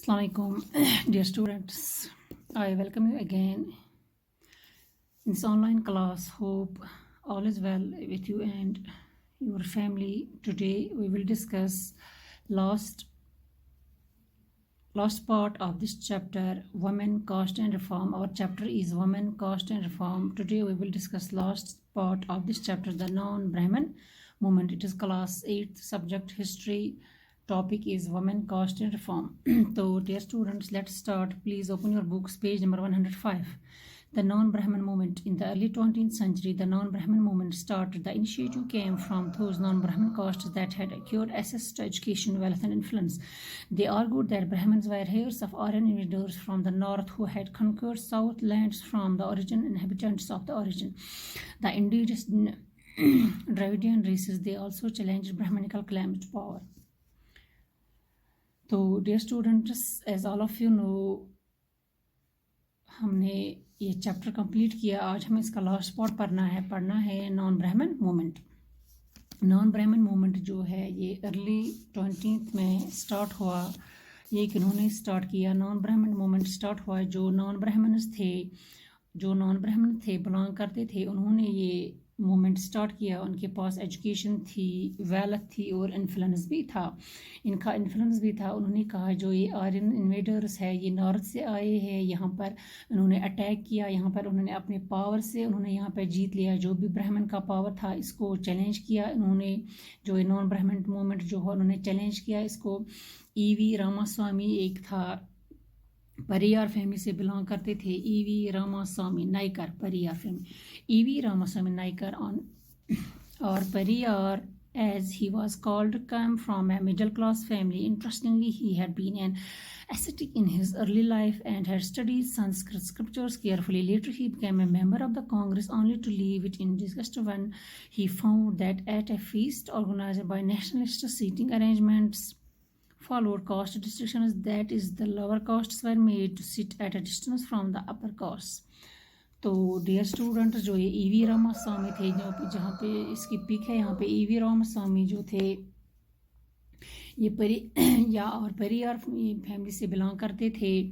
Assalamualaikum, dear students. I welcome you again in this online class. Hope all is well with you and your family. Today we will discuss last part of this chapter, Women, Caste and Reform. Our chapter is Women, Caste and Reform. Today we will discuss last part of this chapter, the non-Brahmin movement. It is class 8th, subject history. Topic is Women, Caste and Reform. So dear students, let's start. Please open your books, page number 105. The non-Brahmin movement. In the early 20th century, the non-Brahmin movement started. The initiative came from those non-Brahmin castes that had acquired access to education, wealth and influence. They argued that Brahmins were heirs of Aryan invaders from the north who had conquered south lands from the origin inhabitants of the origin. The indigenous Dravidian races, they also challenged Brahminical claims to power. So dear students, as all of you know, हमने ये chapter complete किया. आज हमें इसका last part पढ़ना है non ब्राह्मण movement. Non ब्राह्मण मूवमेंट जो है ये अर्ली 20th में स्टार्ट हुआ. ये किन्होंने स्टार्ट किया? नॉन ब्राह्मण मूवमेंट स्टार्ट हुआ. जो नॉन ब्राह्मण थे बिलोंग करते थे, उन्होंने ये मूवमेंट स्टार्ट किया. उनके पास एजुकेशन थी, वेल्थ थी और इन्फ्लुएंस भी था. इनका इन्फ्लुएंस भी था. उन्होंने कहा जो ये आर्यन इन्वेडर्स है, ये नॉर्थ से आए हैं, यहाँ पर उन्होंने अटैक किया, यहाँ पर उन्होंने अपने पावर से उन्होंने यहाँ पर जीत लिया. जो भी ब्राह्मण का पावर था इसको चैलेंज किया उन्होंने. जो नॉन ब्राह्मण मूवमेंट जो है उन्होंने चैलेंज किया इसको. ईवी रामास्वामी एक था, परियार फैमिली से बिलोंग करते थे. EV Ramaswamy Naicker, Periyar family. EV Ramaswamy Naicker or Periyar, as he was called, came from a middle class family. Interestingly, he had been an ascetic in his early life and had studied Sanskrit scriptures carefully. Later, he became a member of the Congress, only to leave it in disgust when he found that at a feast organized by nationalist seating arrangements followed caste distinctions, that is, the lower castes were made to sit at a distance from the upper castes. तो dear student, जो ये EV Ramaswamy थे, जहाँ पे इसकी pick है, यहाँ पे ईवी रामास्वामी जो थे ये परियार फैमिली से बिलोंग करते थे.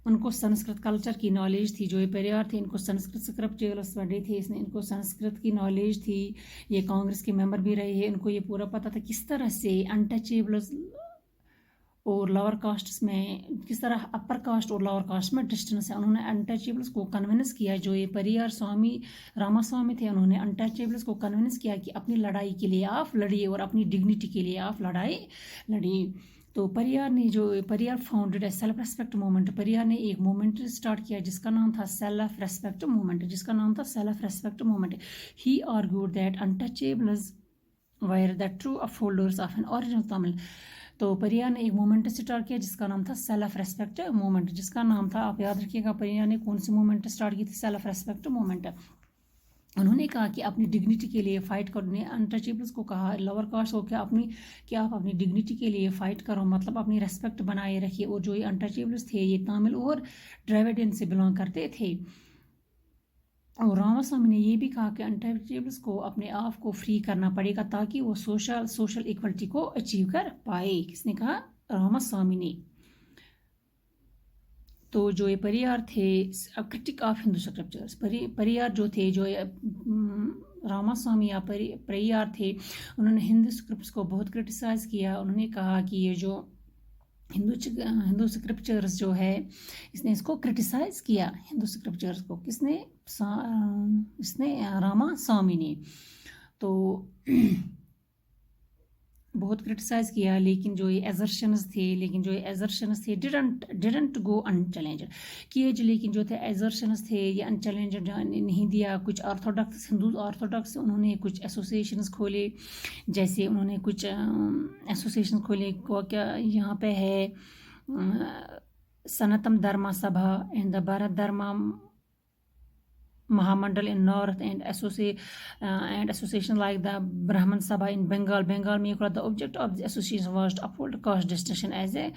उनको संस्कृत कल्चर की नॉलेज थी. जो ये परियार थे इनको संस्कृत स्क्रिप्चर्स पढ़े थे, इसने इनको संस्कृत की नॉलेज थी. ये कांग्रेस के मेंबर भी रहे हैं. इनको ये पूरा पता था किस तरह से अनटचेबल्स और लोअर कास्ट में, किस तरह अपर कास्ट और लोअर कास्ट में डिस्टेंस है. उन्होंने अनटचेबल्स को कन्विंस किया. जो ये परियार रामास्वामी थे, उन्होंने अनटचेबल्स को कन्विंस किया कि अपनी लड़ाई के लिए आप लड़िए और अपनी डिग्निटी के लिए आप लड़िए. तो Periyar founded a self respect movement. Periyar ने एक मूवमेंट स्टार्ट किया जिसका नाम था self respect movement. He argued that untouchables were the true upholders of an original Tamil. तो परियार ने एक मूवमेंट स्टार्ट किया जिसका नाम था सेल्फ रेस्पेक्ट मूवमेंट. जिसका नाम था, आप याद रखिएगा, परियार ने कौन सी मूवमेंट स्टार्ट की थी? Self respect movement. उन्होंने कहा कि अपनी डिग्निटी के लिए फाइट करो. अनटचेबल्स को कहा, लोअर कास्ट को, कि आप अपनी डिग्निटी के लिए फाइट करो, मतलब अपनी रेस्पेक्ट बनाए रखिए. और जो ये अनटचेबल्स थे ये तमिल और द्रविडियन से बिलोंग करते थे. और रामास्वामी ने ये भी कहा कि अनटचेबल्स को अपने आप को फ्री करना पड़ेगा ताकि वो सोशल इक्वलिटी को अचीव कर पाए. किसने कहा? रामास्वामी ने. तो जो ये परियार थे, critic of Hindu scriptures. Pariyar जो थे, जो रामास्वामी या परियार थे, उन्होंने हिंदू स्क्रिप्ट्स को बहुत क्रिटिसाइज किया. उन्होंने कहा कि ये जो हिंदू स्क्रिप्चर्स जो है, इसने इसको क्रिटिसाइज किया. हिंदू स्क्रिप्चर्स को इसने रामास्वामी ने तो बहुत क्रिटिसाइज किया. लेकिन जो ये एजर्शंस थे डिडंट गो अनचैलेंज्ड किए. लेकिन जो थे एजर्शंस थे ये अनचैलेंज्ड नहीं दिया. कुछ हिंदू ऑर्थोडॉक्स उन्होंने कुछ एसोसिएशंस खोले. जैसे उन्होंने कुछ एसोसिएशन खोले क्या यहाँ पे है, सनातन धर्म सभा एंड द भारत धर्म Mahamandal in North and association like the Brahman Sabha in Bengal. The object of the association was to uphold caste distinction as a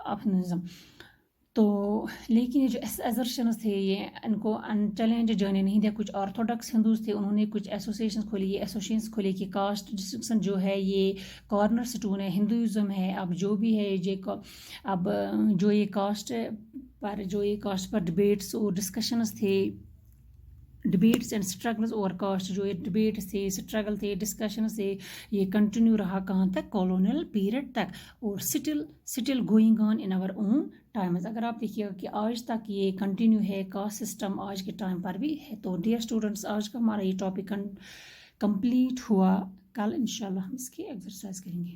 optimism. تو لیکن یہ جو ایزرشنز تھے یہ ان کو ان چیلنج جانے نہیں دیا. کچھ آرتھوڈکس ہندوز تھے, انہوں نے کچھ ایسوسیشنز کھولی, یہ ایسوسیشنز کھولے کہ کاسٹ ڈسٹنکشن جو ہے یہ کارنر سٹون ہے ہندوازم ہے. اب جو بھی ہے اب جو یہ کاسٹ پر ڈبیٹس اور ڈسکشنز تھے, debates and struggles over cost, جو یہ ڈبیٹس تھے, اسٹرگل تھے, ڈسکشنز تھے, یہ کنٹینیو رہا کہاں تک, کالونیل پیریڈ تک, اور still going on in our own times. اگر آپ دیکھیے گا کہ آج تک یہ کنٹینیو ہے, کاسٹ سسٹم آج کے ٹائم پر بھی ہے. تو ڈیئر اسٹوڈنٹس, آج کا ہمارا یہ ٹاپک کمپلیٹ ہوا. کل انشاءاللہ ہم اس کی ایکسرسائز کریں گے.